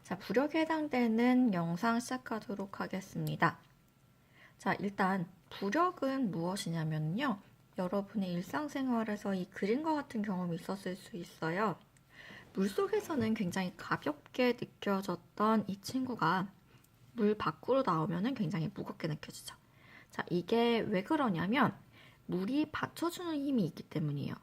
자, 부력에 해당되는 영상 시작하도록 하겠습니다. 자, 일단 부력은 무엇이냐면요. 여러분의 일상생활에서 이 그림과 같은 경험이 있었을 수 있어요. 물속에서는 굉장히 가볍게 느껴졌던 이 친구가 물 밖으로 나오면 굉장히 무겁게 느껴지죠. 자, 이게 왜 그러냐면 물이 받쳐주는 힘이 있기 때문이에요.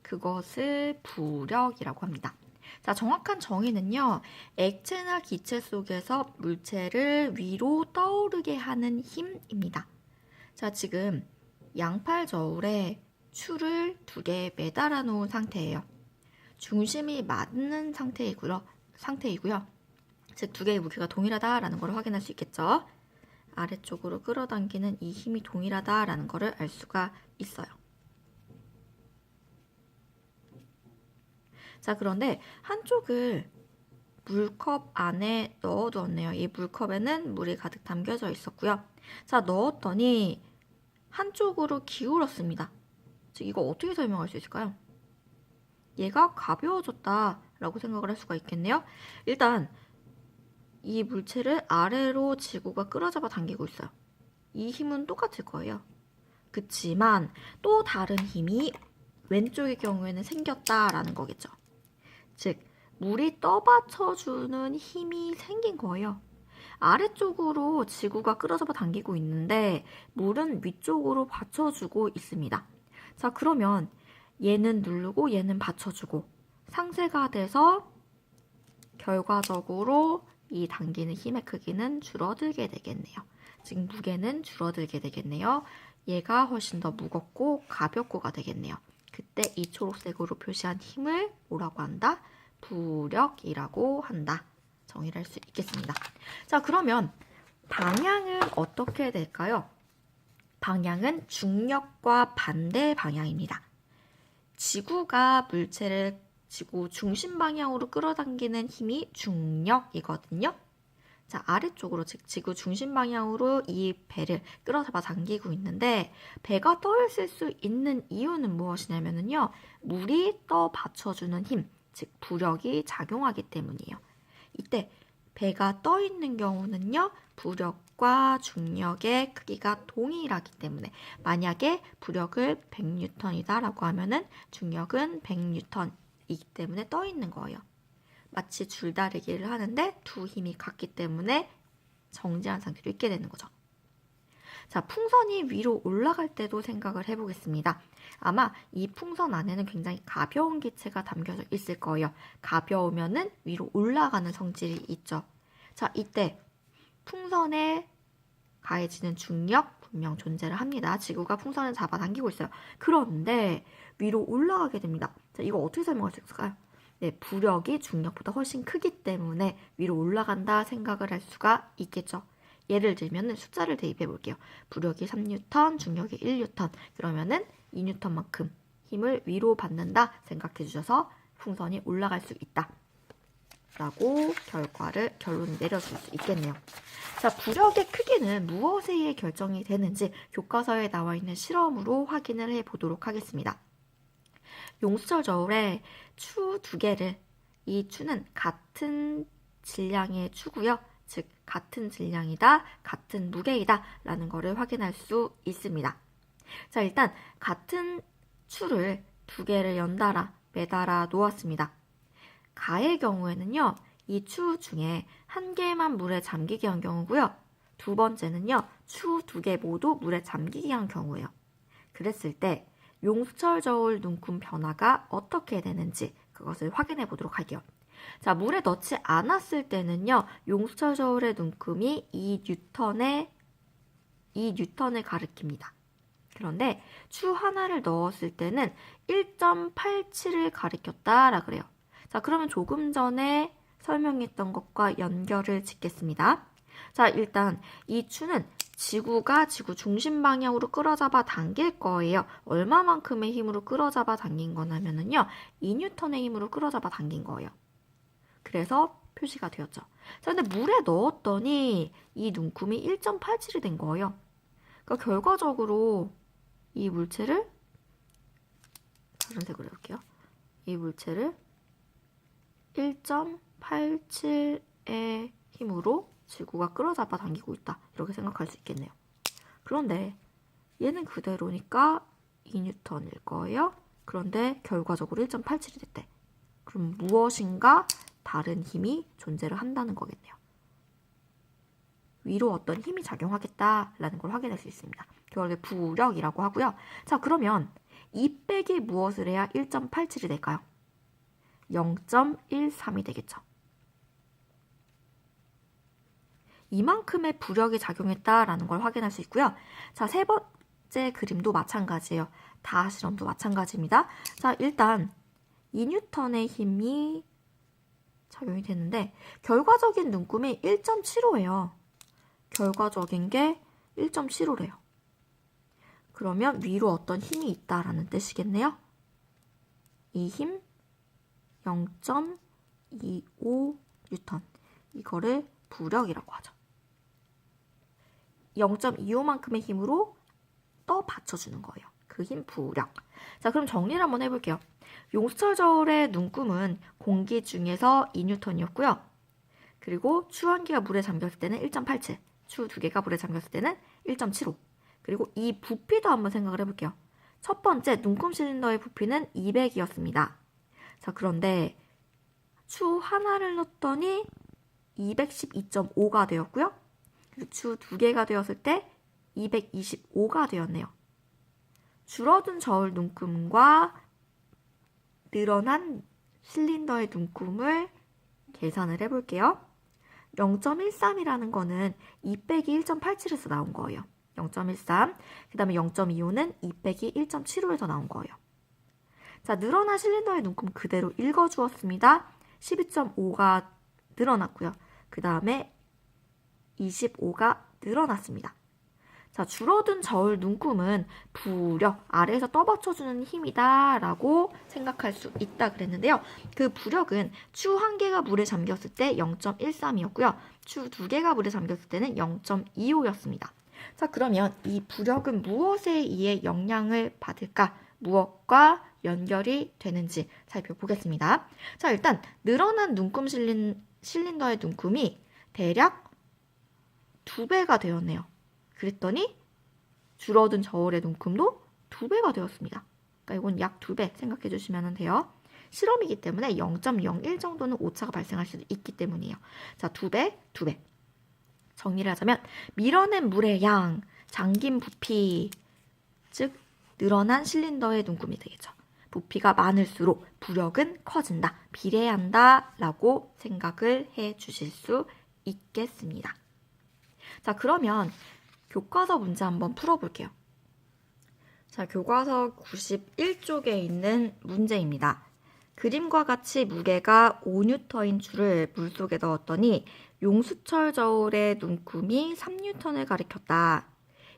그것을 부력이라고 합니다. 자, 정확한 정의는요, 액체나 기체 속에서 물체를 위로 떠오르게 하는 힘입니다. 자, 지금 양팔 저울에 추를 2개 매달아 놓은 상태예요. 중심이 맞는 상태이고요. 즉, 2개의 무게가 동일하다라는 걸 확인할 수 있겠죠. 아래쪽으로 끌어당기는 이 힘이 동일하다라는 것을 알 수가 있어요. 자, 그런데 한쪽을 물컵 안에 넣어두었네요. 이 물컵에는 물이 가득 담겨져 있었고요. 자, 넣었더니 한쪽으로 기울었습니다. 즉, 이거 어떻게 설명할 수 있을까요? 얘가 가벼워졌다라고 생각을 할 수가 있겠네요. 일단 이 물체를 아래로 지구가 끌어잡아 당기고 있어요. 이 힘은 똑같을 거예요. 그치만 또 다른 힘이 왼쪽의 경우에는 생겼다라는 거겠죠. 즉, 물이 떠받쳐주는 힘이 생긴 거예요. 아래쪽으로 지구가 끌어잡아 당기고 있는데 물은 위쪽으로 받쳐주고 있습니다. 자, 그러면 얘는 누르고 얘는 받쳐주고 상쇄가 돼서 결과적으로 이 당기는 힘의 크기는 줄어들게 되겠네요. 즉, 무게는 줄어들게 되겠네요. 얘가 훨씬 더 무겁고 가볍고가 되겠네요. 그때 이 초록색으로 표시한 힘을 뭐라고 한다? 부력이라고 한다. 정의를 할 수 있겠습니다. 자, 그러면 방향은 어떻게 될까요? 방향은 중력과 반대 방향입니다. 지구가 물체를 지구 중심 방향으로 끌어당기는 힘이 중력이거든요. 자, 아래쪽으로 즉 지구 중심 방향으로 이 배를 끌어잡아 당기고 있는데 배가 떠 있을 수 있는 이유는 무엇이냐면요. 물이 떠 받쳐주는 힘, 즉 부력이 작용하기 때문이에요. 이때 배가 떠 있는 경우는요. 부력과 중력의 크기가 동일하기 때문에 만약에 부력을 100N이다 라고 하면은 중력은 100N이기 때문에 떠 있는 거예요. 마치 줄다리기를 하는데 두 힘이 같기 때문에 정지한 상태로 있게 되는 거죠. 자, 풍선이 위로 올라갈 때도 생각을 해보겠습니다. 아마 이 풍선 안에는 굉장히 가벼운 기체가 담겨져 있을 거예요. 가벼우면은 위로 올라가는 성질이 있죠. 자, 이때 풍선에 가해지는 중력 분명 존재를 합니다. 지구가 풍선을 잡아당기고 있어요. 그런데 위로 올라가게 됩니다. 자, 이거 어떻게 설명할 수 있을까요? 네, 부력이 중력보다 훨씬 크기 때문에 위로 올라간다 생각을 할 수가 있겠죠. 예를 들면 숫자를 대입해 볼게요. 부력이 3N, 중력이 1N. 그러면은 2N만큼 힘을 위로 받는다 생각해 주셔서 풍선이 올라갈 수 있다. 라고 결론을 내려줄 수 있겠네요. 자, 부력의 크기는 무엇에 의해 결정이 되는지 교과서에 나와 있는 실험으로 확인을 해 보도록 하겠습니다. 용수철 저울에 추 2개를, 이 추는 같은 질량의 추고요. 즉 같은 질량이다, 같은 무게이다 라는 것을 확인할 수 있습니다. 자, 일단 같은 추를 2개를 연달아 매달아 놓았습니다. 가의 경우에는요, 이 추 중에 1개만 물에 잠기게 한 경우고요. 2번째는요, 추 2개 모두 물에 잠기게 한 경우예요. 그랬을 때 용수철 저울 눈금 변화가 어떻게 되는지 그것을 확인해 보도록 할게요. 자, 물에 넣지 않았을 때는요, 용수철 저울의 눈금이 2N을 가리킵니다. 그런데 추 하나를 넣었을 때는 1.87을 가리켰다라 그래요. 자, 그러면 조금 전에 설명했던 것과 연결을 짓겠습니다. 자, 일단 이 추는 지구가 지구 중심 방향으로 끌어잡아 당길 거예요. 얼마만큼의 힘으로 끌어잡아 당긴 거냐면요. 2N의 힘으로 끌어잡아 당긴 거예요. 그래서 표시가 되었죠. 자, 근데 물에 넣었더니 이 눈금이 1.87이 된 거예요. 그러니까 결과적으로 이 물체를 다른 색으로 해볼게요. 이 물체를 1.87 2N의 힘으로 지구가 끌어잡아 당기고 있다. 이렇게 생각할 수 있겠네요. 그런데 얘는 그대로니까 2N일 거예요. 그런데 결과적으로 1.87이 됐대. 그럼 무엇인가 다른 힘이 존재를 한다는 거겠네요. 위로 어떤 힘이 작용하겠다라는 걸 확인할 수 있습니다. 그걸 부력이라고 하고요. 자, 그러면 2 빼기 무엇을 해야 1.87이 될까요? 0.13이 되겠죠. 이만큼의 부력이 작용했다라는 걸 확인할 수 있고요. 자, 세 번째 그림도 마찬가지예요. 다 실험도 마찬가지입니다. 자, 일단 2N의 힘이 작용이 됐는데 결과적인 눈금이 1.75예요. 결과적인 게 1.75래요. 그러면 위로 어떤 힘이 있다라는 뜻이겠네요. 이 힘 0.25N. 이거를 부력이라고 하죠. 0.25만큼의 힘으로 떠 받쳐주는 거예요. 그 힘 부력. 자, 그럼 정리를 한번 해볼게요. 용수철 저울의 눈금은 공기 중에서 2N이었고요. 그리고 추 한 개가 물에 잠겼을 때는 1.87, 추 두 개가 물에 잠겼을 때는 1.75. 그리고 이 부피도 한번 생각을 해볼게요. 첫 번째 눈금 실린더의 부피는 200이었습니다. 자, 그런데 추 하나를 넣었더니 212.5가 되었고요. 그리고 추 두 개가 되었을 때 225가 되었네요. 줄어든 저울 눈금과 늘어난 실린더의 눈금을 계산을 해볼게요. 0.13이라는 거는 2 빼기 1.87에서 나온 거예요. 0.13. 그 다음에 0.25는 2 빼기 1.75에서 나온 거예요. 자, 늘어난 실린더의 눈금 그대로 읽어주었습니다. 12.5가 늘어났고요. 그 다음에 25가 늘어났습니다. 자, 줄어든 저울 눈금은 부력, 아래에서 떠받쳐주는 힘이다 라고 생각할 수 있다 그랬는데요. 그 부력은 추 한 개가 물에 잠겼을 때 0.13이었고요. 추 두 개가 물에 잠겼을 때는 0.25였습니다. 자, 그러면 이 부력은 무엇에 의해 영향을 받을까? 무엇과 연결이 되는지 살펴보겠습니다. 자, 일단 늘어난 눈금 실린더의 눈금이 대략 2배가 되었네요. 그랬더니 줄어든 저울의 눈금도 2배가 되었습니다. 그러니까 이건 약 2배 생각해 주시면 돼요. 실험이기 때문에 0.01 정도는 오차가 발생할 수도 있기 때문이에요. 자, 2배, 2배. 정리를 하자면 밀어낸 물의 양, 잠긴 부피, 즉 늘어난 실린더의 눈금이 되겠죠. 부피가 많을수록 부력은 커진다, 비례한다 라고 생각을 해 주실 수 있겠습니다. 자, 그러면 교과서 문제 한번 풀어볼게요. 자, 교과서 91쪽에 있는 문제입니다. 그림과 같이 무게가 5N인 추를 물속에 넣었더니 용수철 저울의 눈금이 3N을 가리켰다.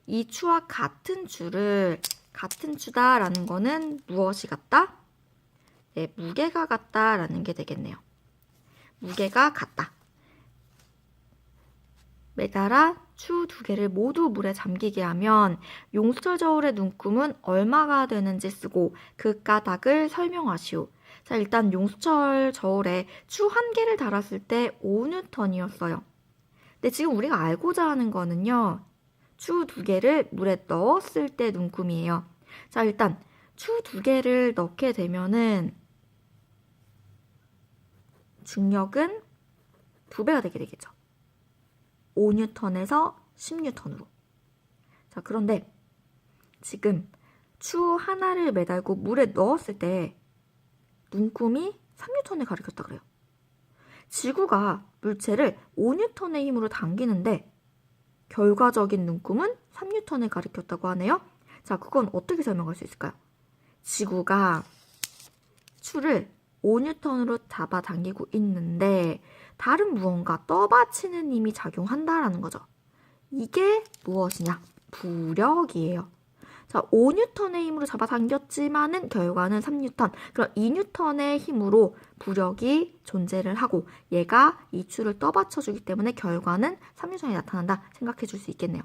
이 추와 같은 추다라는 거는 무엇이 같다? 네, 무게가 같다라는 게 되겠네요. 무게가 같다. 매달아 추 두 개를 모두 물에 잠기게 하면 용수철 저울의 눈금은 얼마가 되는지 쓰고 그 까닭을 설명하시오. 자, 일단 용수철 저울에 추 한 개를 달았을 때 5N이었어요. 근데 지금 우리가 알고자 하는 거는요. 추 두 개를 물에 넣었을 때 눈금이에요. 자, 일단 추 두 개를 넣게 되면은 중력은 2배가 되게 되겠죠. 5N에서 10N으로. 자, 그런데 지금 추 하나를 매달고 물에 넣었을 때 눈금이 3N을 가리켰다 그래요. 지구가 물체를 5N의 힘으로 당기는데 결과적인 눈금은 3N을 가리켰다고 하네요. 자, 그건 어떻게 설명할 수 있을까요? 지구가 추를 5N으로 잡아당기고 있는데 다른 무언가 떠받치는 힘이 작용한다라는 거죠. 이게 무엇이냐? 부력이에요. 자, 5N의 힘으로 잡아당겼지만은 결과는 3N. 그럼 2N의 힘으로 부력이 존재를 하고 얘가 이 추를 떠받쳐주기 때문에 결과는 3N이 나타난다 생각해 줄 수 있겠네요.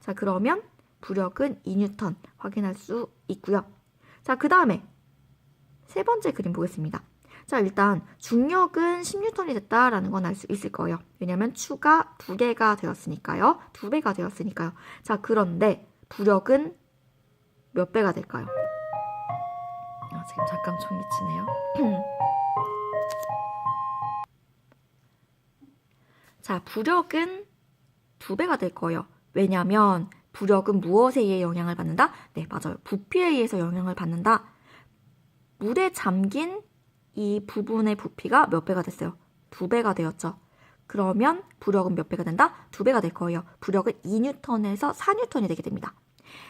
자, 그러면 부력은 2N 확인할 수 있고요. 자, 그 다음에 세 번째 그림 보겠습니다. 자, 일단 중력은 10N이 됐다라는 건 알 수 있을 거예요. 왜냐면 추가 2개가 되었으니까요. 2배가 되었으니까요. 자, 그런데 부력은 몇 배가 될까요? 지금 잠깐 좀 미치네요. 자, 부력은 2배가 될 거예요. 왜냐면 부력은 무엇에 의해 영향을 받는다? 네, 맞아요. 부피에 의해서 영향을 받는다. 물에 잠긴 이 부분의 부피가 몇 배가 됐어요? 2배가 되었죠. 그러면 부력은 몇 배가 된다? 2배가 될 거예요. 부력은 2N에서 4N이 되게 됩니다.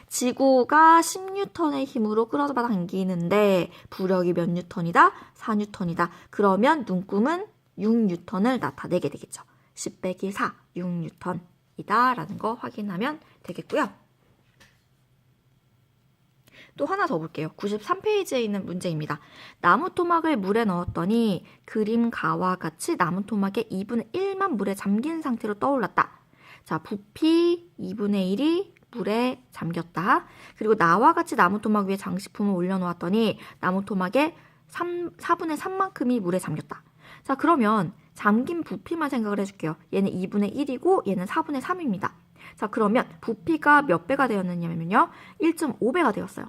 지구가 10N의 힘으로 끌어당기는데 부력이 몇 N이다? 4N이다. 그러면 눈금은 6N을 나타내게 되겠죠. 10 빼기 4, 6N이다 라는 거 확인하면 되겠고요. 또 하나 더 볼게요. 93페이지에 있는 문제입니다. 나무 토막을 물에 넣었더니 그림가와 같이 나무 토막의 2분의 1만 물에 잠긴 상태로 떠올랐다. 자, 부피 2분의 1이 물에 잠겼다. 그리고 나와 같이 나무 토막 위에 장식품을 올려놓았더니 나무 토막의 4분의 3만큼이 물에 잠겼다. 자, 그러면 잠긴 부피만 생각을 해줄게요. 얘는 2분의 1이고 얘는 4분의 3입니다. 자, 그러면 부피가 몇 배가 되었느냐면요. 1.5배가 되었어요.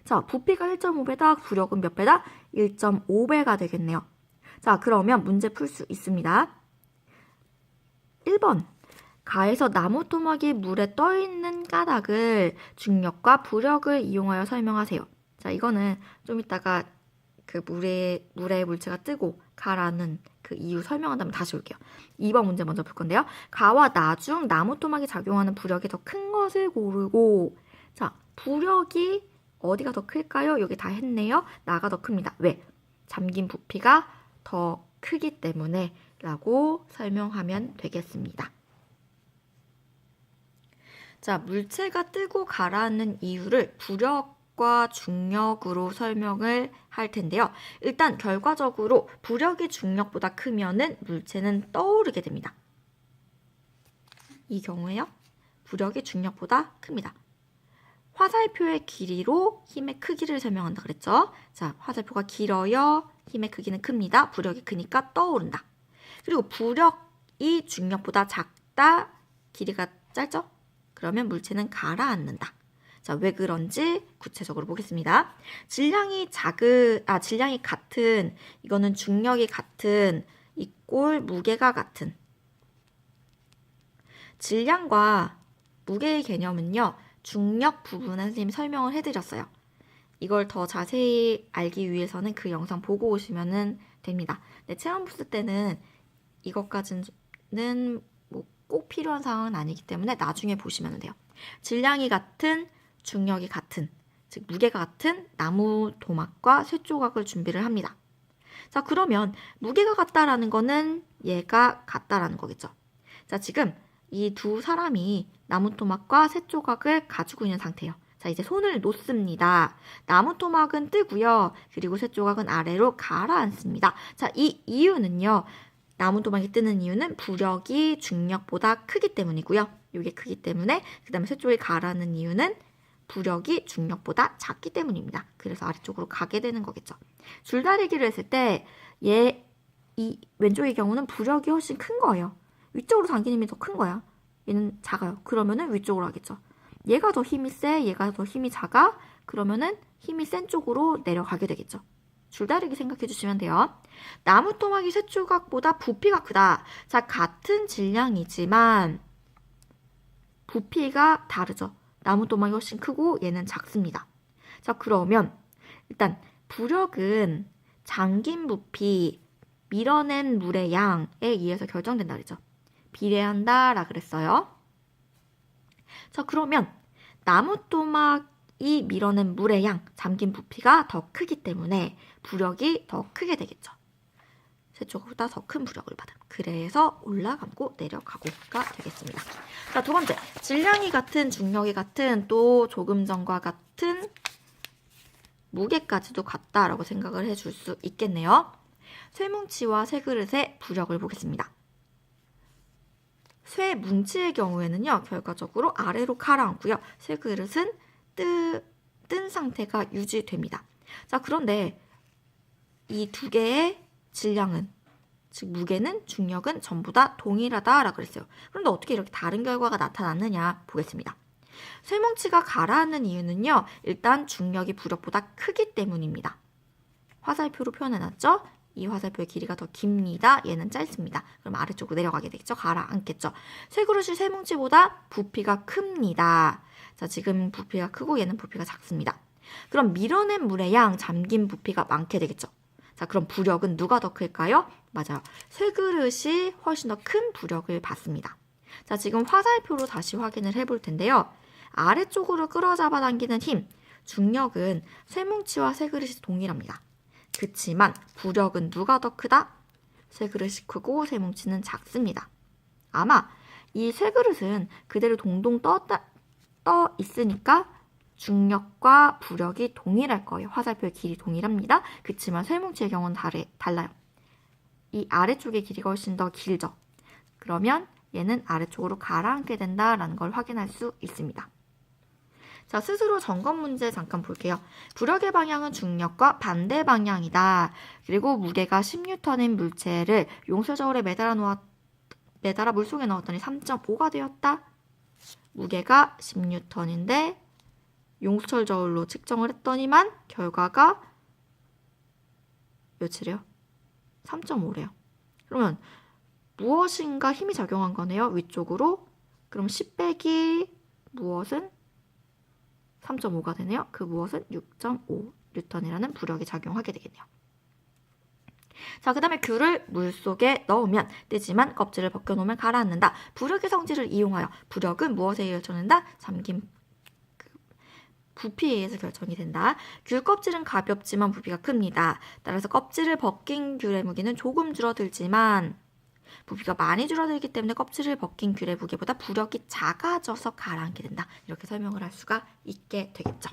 자, 부피가 1.5배다. 부력은 몇 배다? 1.5배가 되겠네요. 자, 그러면 문제 풀 수 있습니다. 1번. 가에서 나무 토막이 물에 떠있는 까닭을 중력과 부력을 이용하여 설명하세요. 자, 이거는 좀 이따가 그 물에 물체가 뜨고 가라는 그 이유 설명한다면 다시 올게요. 2번 문제 먼저 풀 건데요. 가와 나 중 나무 토막이 작용하는 부력이 더 큰 것을 고르고, 자, 부력이 어디가 더 클까요? 여기 다 했네요. 나가 더 큽니다. 왜? 잠긴 부피가 더 크기 때문에 라고 설명하면 되겠습니다. 자, 물체가 뜨고 가라앉는 이유를 부력과 중력으로 설명을 할 텐데요. 일단 결과적으로 부력이 중력보다 크면은 물체는 떠오르게 됩니다. 이 경우에요. 부력이 중력보다 큽니다. 화살표의 길이로 힘의 크기를 설명한다 그랬죠? 자, 화살표가 길어요. 힘의 크기는 큽니다. 부력이 크니까 떠오른다. 그리고 부력이 중력보다 작다. 길이가 짧죠? 그러면 물체는 가라앉는다. 자, 왜 그런지 구체적으로 보겠습니다. 질량이 같은, 이거는 중력이 같은, 이꼴 무게가 같은. 질량과 무게의 개념은요, 중력 부분에 선생님이 설명을 해드렸어요. 이걸 더 자세히 알기 위해서는 그 영상 보고 오시면 됩니다. 네, 체험 부스 때는 이것까지는 꼭 필요한 상황은 아니기 때문에 나중에 보시면 돼요. 질량이 같은, 중력이 같은, 즉 무게가 같은 나무 토막과 쇠조각을 준비를 합니다. 자, 그러면 무게가 같다라는 거는 얘가 같다라는 거겠죠. 자, 지금 이 두 사람이 나무 토막과 쇠조각을 가지고 있는 상태예요. 자, 이제 손을 놓습니다. 나무 토막은 뜨고요. 그리고 쇠조각은 아래로 가라앉습니다. 자, 이 이유는요. 나무 토막이 뜨는 이유는 부력이 중력보다 크기 때문이고요. 이게 크기 때문에, 그 다음에 쇠쪽이 가라앉는 이유는 부력이 중력보다 작기 때문입니다. 그래서 아래쪽으로 가게 되는 거겠죠. 줄다리기를 했을 때 이 왼쪽의 경우는 부력이 훨씬 큰 거예요. 위쪽으로 당기는 힘이 더 큰 거야. 얘는 작아요. 그러면은 위쪽으로 하겠죠. 얘가 더 힘이 세, 얘가 더 힘이 작아. 그러면은 힘이 센 쪽으로 내려가게 되겠죠. 줄다리기 생각해 주시면 돼요. 나무 토막이 쇠조각보다 부피가 크다. 자, 같은 질량이지만 부피가 다르죠. 나무 토막이 훨씬 크고 얘는 작습니다. 자, 그러면 일단 부력은 잠긴 부피, 밀어낸 물의 양에 의해서 결정된다 그랬죠. 비례한다라 그랬어요. 자, 그러면 나무 토막이 밀어낸 물의 양, 잠긴 부피가 더 크기 때문에 부력이 더 크게 되겠죠. 쇠조각보다 더 큰 부력을 받음. 그래서 올라가고 내려가고가 되겠습니다. 자, 두 번째, 질량이 같은, 중력이 같은, 또 조금 전과 같은 무게까지도 같다라고 생각을 해줄 수 있겠네요. 쇠뭉치와 쇠그릇의 부력을 보겠습니다. 쇠뭉치의 경우에는요, 결과적으로 아래로 가라앉고요. 쇠그릇은 뜬 상태가 유지됩니다. 자, 그런데 이 두 개의 질량은, 즉 무게는 중력은 전부 다 동일하다라고 그랬어요. 그런데 어떻게 이렇게 다른 결과가 나타났느냐 보겠습니다. 쇠뭉치가 가라앉는 이유는요. 일단 중력이 부력보다 크기 때문입니다. 화살표로 표현해놨죠? 이 화살표의 길이가 더 깁니다. 얘는 짧습니다. 그럼 아래쪽으로 내려가게 되겠죠? 가라앉겠죠? 쇠그릇이 쇠뭉치보다 부피가 큽니다. 자, 지금 부피가 크고 얘는 부피가 작습니다. 그럼 밀어낸 물의 양, 잠긴 부피가 많게 되겠죠? 자, 그럼 부력은 누가 더 클까요? 맞아요. 쇠그릇이 훨씬 더 큰 부력을 받습니다. 자, 지금 화살표로 다시 확인을 해볼 텐데요. 아래쪽으로 끌어잡아 당기는 힘, 중력은 쇠뭉치와 쇠그릇이 동일합니다. 그치만 부력은 누가 더 크다? 쇠그릇이 크고 쇠뭉치는 작습니다. 아마 이 쇠그릇은 그대로 동동 떠 있으니까 중력과 부력이 동일할 거예요. 화살표의 길이 동일합니다. 그치만 쇠뭉치의 경우는 달라요. 이 아래쪽의 길이가 훨씬 더 길죠. 그러면 얘는 아래쪽으로 가라앉게 된다라는 걸 확인할 수 있습니다. 자, 스스로 점검 문제 잠깐 볼게요. 부력의 방향은 중력과 반대 방향이다. 그리고 무게가 10N인 물체를 용설저울에 매달아 물속에 넣었더니 3.5가 되었다. 무게가 10N인데 용설저울로 측정을 했더니만 결과가 몇이래요? 3.5래요. 그러면 무엇인가 힘이 작용한 거네요. 위쪽으로. 그럼 10 빼기 무엇은 3.5가 되네요. 그 무엇은 6.5N이라는 부력이 작용하게 되겠네요. 자, 그 다음에 귤을 물속에 넣으면 뜨지만 껍질을 벗겨놓으면 가라앉는다. 부력의 성질을 이용하여 부력은 무엇에 의해 결정된다? 잠긴 부피에 의해서 결정이 된다. 귤 껍질은 가볍지만 부피가 큽니다. 따라서 껍질을 벗긴 귤의 무게는 조금 줄어들지만 부피가 많이 줄어들기 때문에 껍질을 벗긴 귤의 무게보다 부력이 작아져서 가라앉게 된다. 이렇게 설명을 할 수가 있게 되겠죠.